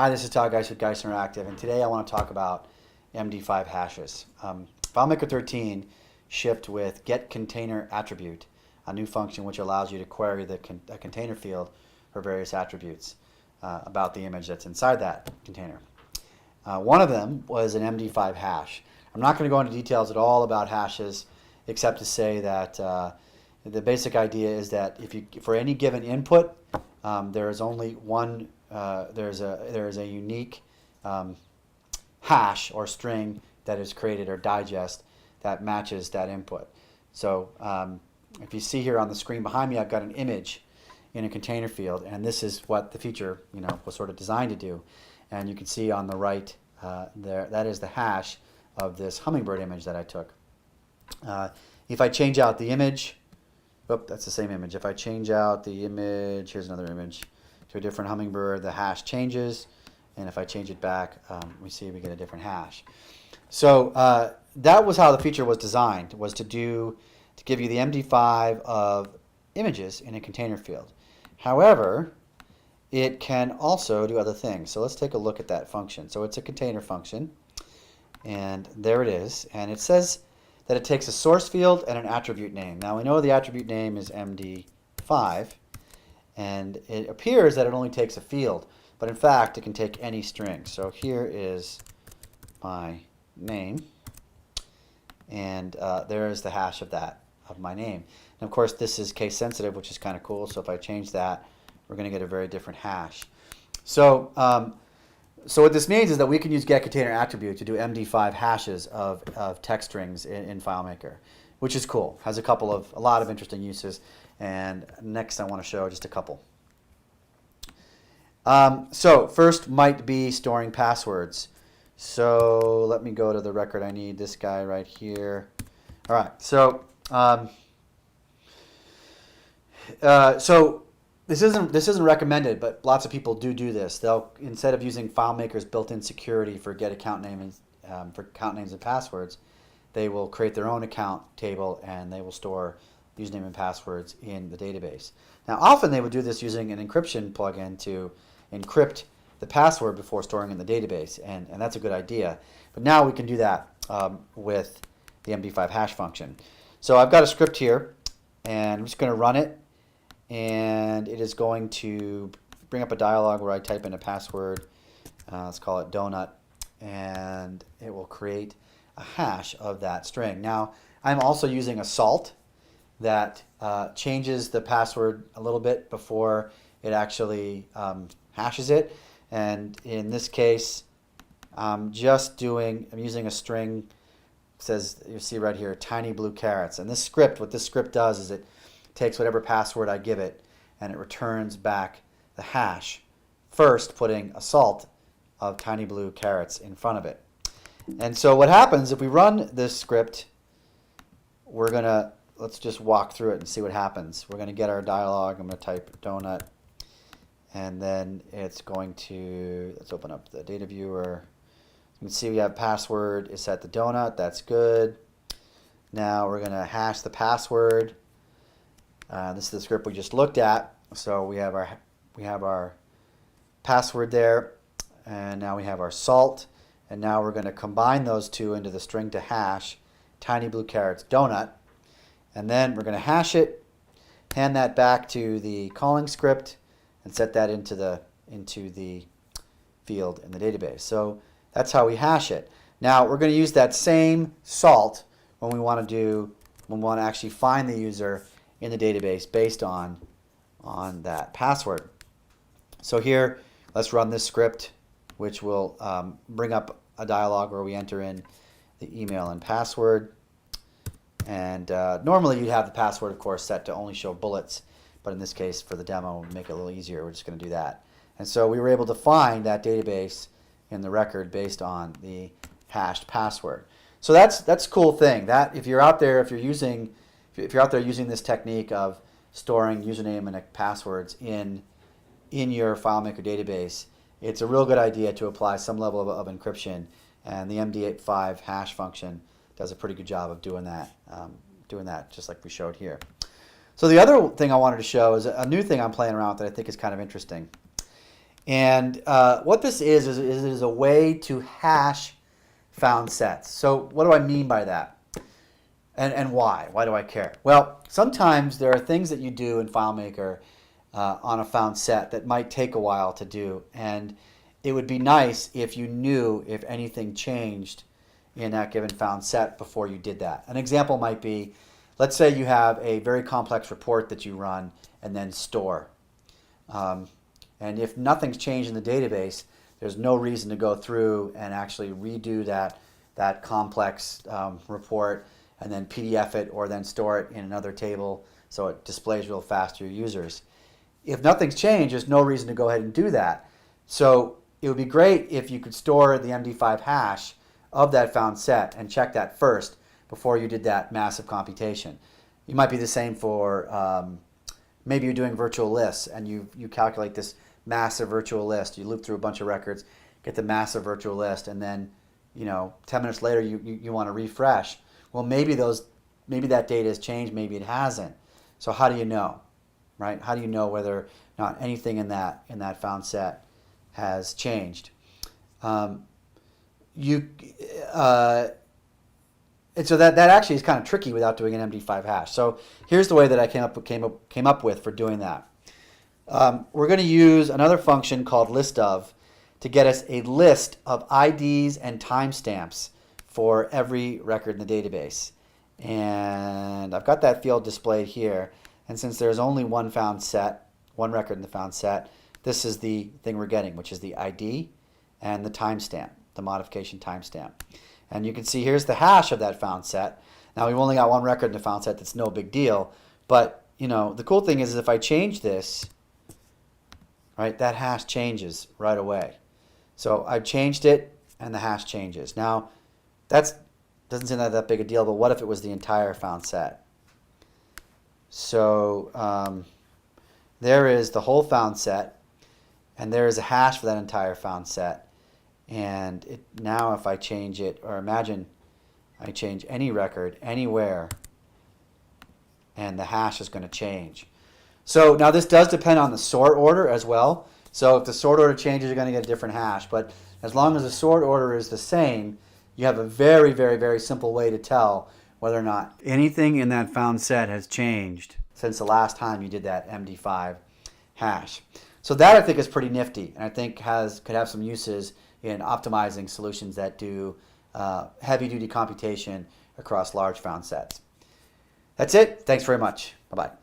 Hi, this is Todd Geis with Geis Interactive, and today I want to talk about MD5 hashes. FileMaker 13 shipped with getContainerAttribute, a new function which allows you to query a container field for various attributes about the image that's inside that container. One of them was an MD5 hash. I'm not going to go into details at all about hashes, except to say that the basic idea is that for any given input, there is only one. There is a unique hash or string that is created or digest that matches that input. So if you see here on the screen behind me, I've got an image in a container field, and this is what the feature was sort of designed to do. And you can see on the right there, that is the hash of this hummingbird image that I took. If I change out the image, that's the same image. If I change out the image, here's another image, to a different hummingbird, the hash changes, and if I change it back, we get a different hash. So that was how the feature was designed, was to give you the MD5 of images in a container field. However, it can also do other things. So let's take a look at that function. So it's a container function, and there it is, and it says that it takes a source field and an attribute name. Now we know the attribute name is MD5, and it appears that it only takes a field, but in fact it can take any string. So here is my name, and there is the hash of my name. And of course this is case sensitive, which is kind of cool, so if I change that, we're going to get a very different hash. So so what this means is that we can use getContainerAttribute to do MD5 hashes of text strings in FileMaker, which is cool. Has a lot of interesting uses, and next I want to show just a couple. So first might be storing passwords. So let me go to the record. I need this guy right here. All right. So this isn't recommended, but lots of people do this. They'll, instead of using FileMaker's built-in security for get account names and passwords, they will create their own account table and they will store username and passwords in the database. Now, often they would do this using an encryption plugin to encrypt the password before storing in the database, and that's a good idea. But now we can do that with the MD5 hash function. So I've got a script here, and I'm just going to run it, and it is going to bring up a dialog where I type in a password. Let's call it donut, and it will create a hash of that string. Now, I'm also using a salt that changes the password a little bit before it actually hashes it. And in this case, I'm using a string. It says, you see right here, tiny blue carrots. And what this script does is it takes whatever password I give it and it returns back the hash, first putting a salt of tiny blue carrots in front of it. And so what happens if we run this script, let's just walk through it and see what happens. We're going to get our dialog. I'm going to type donut, and then it's going to, let's open up the data viewer. You can see we have password is set to donut. That's good. Now we're going to hash the password. This is the script we just looked at. So we have our password there, and now we have our salt, and now we're going to combine those two into the string to hash tiny blue carrots donut, and then we're going to hash it, hand that back to the calling script, and set that into the field in the database. So that's how we hash it. Now we're going to use that same salt when we want to actually find the user in the database based on that password. So here, let's run this script, which will bring up a dialog where we enter in the email and password. And normally you'd have the password, of course, set to only show bullets, but in this case, for the demo, to make it a little easier, we're just going to do that. And so we were able to find that database in the record based on the hashed password. So that's a cool thing. That if you're out there using this technique of storing username and passwords in your FileMaker database, it's a real good idea to apply some level of encryption, and the MD5 hash function does a pretty good job of doing that, just like we showed here. So the other thing I wanted to show is a new thing I'm playing around with that I think is kind of interesting. And what this is it is a way to hash found sets. So what do I mean by that? And why? Why do I care? Well, sometimes there are things that you do in FileMaker on a found set that might take a while to do. And it would be nice if you knew if anything changed in that given found set before you did that. An example might be, let's say you have a very complex report that you run and then store. And if nothing's changed in the database, there's no reason to go through and actually redo that complex report and then PDF it or then store it in another table so it displays real fast to your users. If nothing's changed, there's no reason to go ahead and do that. So it would be great if you could store the MD5 hash of that found set and check that first before you did that massive computation. You might be the same for maybe you're doing virtual lists and you calculate this massive virtual list. You loop through a bunch of records, get the massive virtual list, and then 10 minutes later you want to refresh. Well, maybe that data has changed, maybe it hasn't. So how do you know, right? How do you know whether or not anything in that found set has changed? And so that actually is kind of tricky without doing an MD5 hash. So here's the way that I came up with for doing that. We're going to use another function called listOf to get us a list of IDs and timestamps for every record in the database. And I've got that field displayed here. And since there's only one record in the found set, this is the thing we're getting, which is the ID and the timestamp, the modification timestamp. And you can see here's the hash of that found set. Now we've only got one record in the found set. That's no big deal. But the cool thing is if I change this, right, that hash changes right away. So I've changed it and the hash changes. Now that doesn't seem like that big a deal, but what if it was the entire found set? So there is the whole found set, and there is a hash for that entire found set. And now if I change it, or imagine I change any record anywhere, and the hash is going to change. So now this does depend on the sort order as well. So if the sort order changes, you're going to get a different hash. But as long as the sort order is the same, you have a very, very, very simple way to tell whether or not anything in that found set has changed since the last time you did that MD5 hash. So that I think is pretty nifty, and I think could have some uses in optimizing solutions that do heavy-duty computation across large found sets. That's it. Thanks very much. Bye-bye.